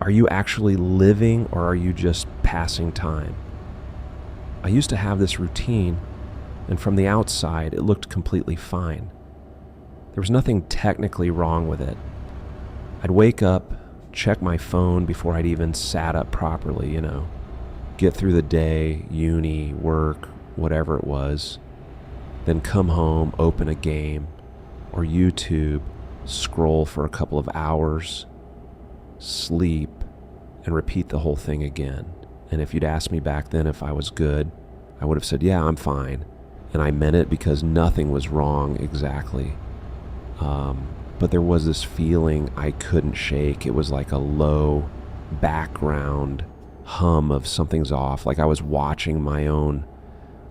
Are you actually living, or are you just passing time? I used to have this routine, and from the outside, it looked completely fine. There was nothing technically wrong with it. I'd wake up, check my phone before I'd even sat up properly, get through the day, uni, work, whatever it was, then come home, open a game or YouTube, scroll for a couple of hours, sleep, and repeat the whole thing again. And if you'd asked me back then if I was good, I would have said, yeah, I'm fine. And I meant it because nothing was wrong exactly. But there was this feeling I couldn't shake. It was like a low background hum of something's off, like I was watching my own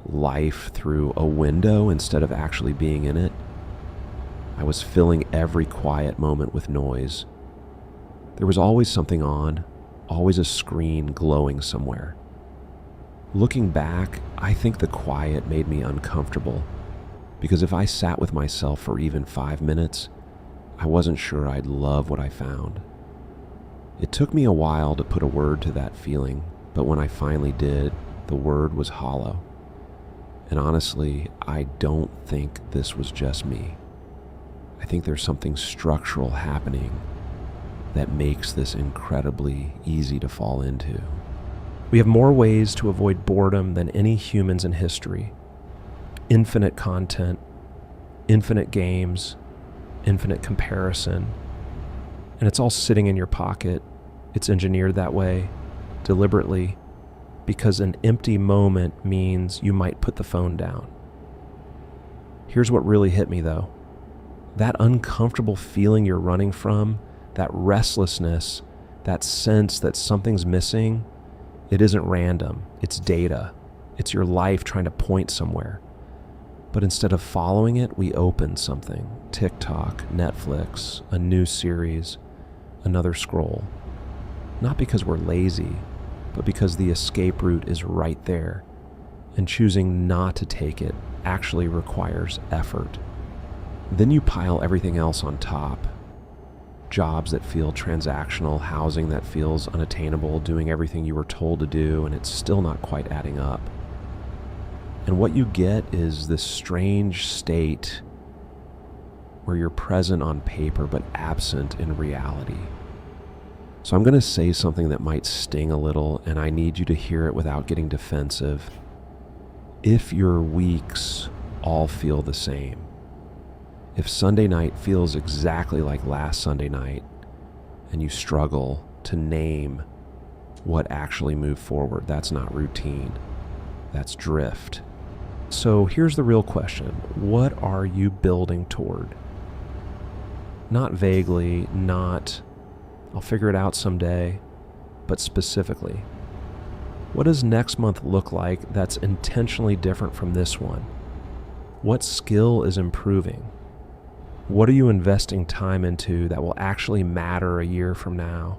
life through a window instead of actually being in it. I was filling every quiet moment with noise. There was always something on, always a screen glowing somewhere. Looking back, I think the quiet made me uncomfortable, because if I sat with myself for even 5 minutes, I wasn't sure I'd love what I found. It took me a while to put a word to that feeling, but when I finally did, the word was hollow. And honestly, I don't think this was just me. I think there's something structural happening that makes this incredibly easy to fall into. We have more ways to avoid boredom than any humans in history. Infinite content, infinite games, infinite comparison, and it's all sitting in your pocket. It's engineered that way, deliberately, because an empty moment means you might put the phone down. Here's what really hit me though. That uncomfortable feeling you're running from, that restlessness, that sense that something's missing, it isn't random, it's data. It's your life trying to point somewhere. But instead of following it, we open something. TikTok, Netflix, a new series, another scroll. Not because we're lazy, but because the escape route is right there, and choosing not to take it actually requires effort. Then you pile everything else on top. Jobs that feel transactional, housing that feels unattainable, doing everything you were told to do, and it's still not quite adding up. And what you get is this strange state where you're present on paper but absent in reality. So I'm going to say something that might sting a little, and I need you to hear it without getting defensive. If your weeks all feel the same, if Sunday night feels exactly like last Sunday night, and you struggle to name what actually moved forward, that's not routine, that's drift. So here's the real question. What are you building toward? Not vaguely, not I'll figure it out someday, but specifically. What does next month look like that's intentionally different from this one? What skill is improving? What are you investing time into that will actually matter a year from now?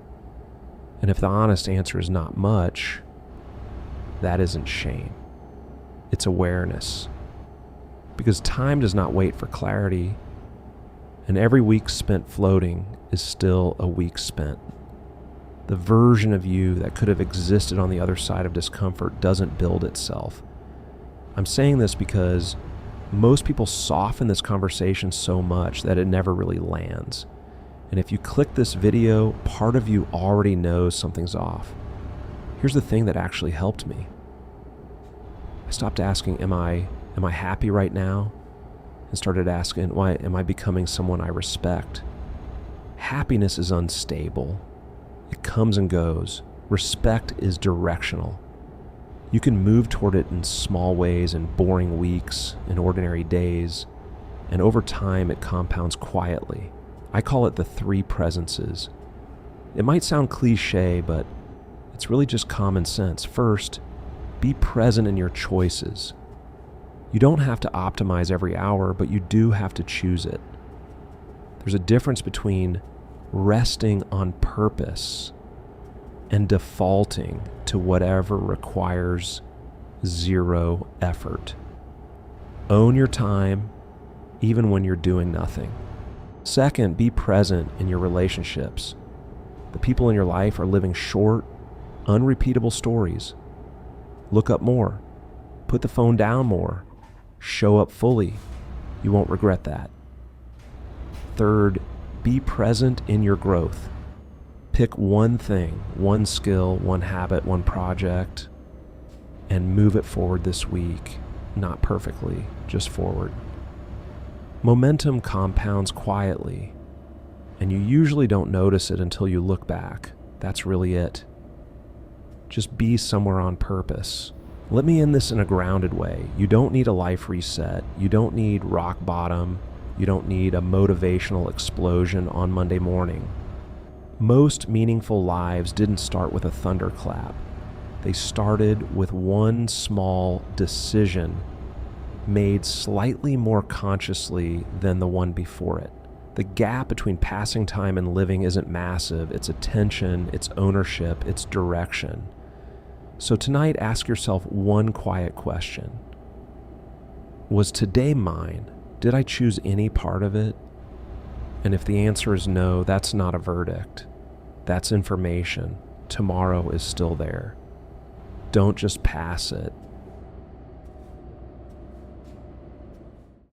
And if the honest answer is not much, that isn't shame. It's awareness. Because time does not wait for clarity, and every week spent floating is still a week spent. The version of you that could have existed on the other side of discomfort doesn't build itself. I'm saying this because most people soften this conversation so much that it never really lands. And if you click this video, part of you already knows something's off. Here's the thing that actually helped me. I stopped asking, am I happy right now? And started asking, why am I becoming someone I respect? Happiness is unstable. It comes and goes. Respect is directional. You can move toward it in small ways, in boring weeks, in ordinary days, and over time it compounds quietly. I call it the 3 presences. It might sound cliche, but it's really just common sense. First, be present in your choices. You don't have to optimize every hour, but you do have to choose it. There's a difference between resting on purpose and defaulting to whatever requires 0 effort. Own your time, even when you're doing nothing. Second, be present in your relationships. The people in your life are living short, unrepeatable stories. Look up more. Put the phone down more. Show up fully. You won't regret that. Third, be present in your growth. Pick one thing, one skill, one habit, one project, and move it forward this week. Not perfectly, just forward. Momentum compounds quietly, and you usually don't notice it until you look back. That's really it. Just be somewhere on purpose. Let me end this in a grounded way. You don't need a life reset. You don't need rock bottom. You don't need a motivational explosion on Monday morning. Most meaningful lives didn't start with a thunderclap. They started with one small decision made slightly more consciously than the one before it. The gap between passing time and living isn't massive. It's attention, it's ownership, it's direction. So tonight, ask yourself one quiet question. Was today mine? Did I choose any part of it? And if the answer is no, that's not a verdict. That's information. Tomorrow is still there. Don't just pass it.